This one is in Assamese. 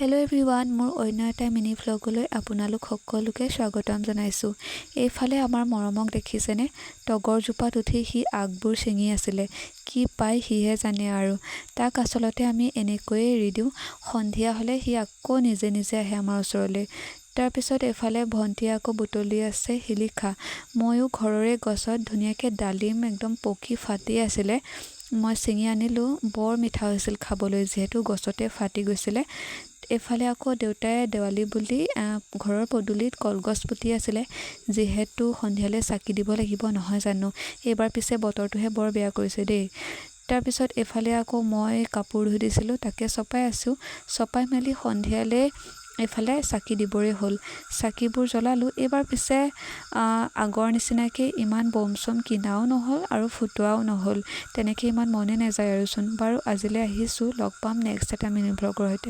হেল্ল' এভৰিৱান, মোৰ অন্য এটা মিনি ভ্লগলৈ আপোনালোক সকলোকে স্বাগতম জনাইছোঁ। এইফালে আমাৰ মৰমক দেখিছেনে? তগৰজোপাত উঠি সি আগবোৰ ছিঙি আছিলে। কি পায় সিহে জানে আৰু। তাক আচলতে আমি এনেকৈয়ে এৰি দিওঁ। সন্ধিয়া হ'লে সি আকৌ নিজে নিজে আহে আমাৰ ওচৰলৈ। তাৰপিছত এইফালে ভণ্টিয়ে আকৌ বুটলি আছে শিলিখা। ময়ো ঘৰৰে গছত ধুনীয়াকৈ ডালিম একদম পকি ফাটি আছিলে। মই ছিঙি আনিলোঁ। বৰ মিঠা হৈছিল খাবলৈ, যিহেতু গছতে ফাটি গৈছিলে। এইফালে আকৌ দেউতাই দেৱালী বুলি ঘৰৰ পদূলিত কলগছ পুতি আছিলে, যিহেতু সন্ধিয়ালৈ চাকি দিব লাগিব নহয় জানো। এইবাৰ পিছে বতৰটোহে বৰ বেয়া কৰিছে দেই। তাৰপিছত এইফালে আকৌ মই কাপোৰ ধুই দিছিলোঁ, তাকে চপাই আছোঁ। চপাই মেলি সন্ধিয়ালৈ এইফালে চাকি দিবৰে হ'ল। চাকিবোৰ জ্বলালোঁ। এইবাৰ পিছে আগৰ নিচিনাকৈ ইমান বম চম কিনাও নহ'ল আৰু ফুটোৱাও নহ'ল। তেনেকৈ ইমান মনে নাযায় আৰুচোন। বাৰু আজিলৈ আহিছোঁ, লগ পাম নেক্সট এটা মিনি ভ্লগৰ সৈতে।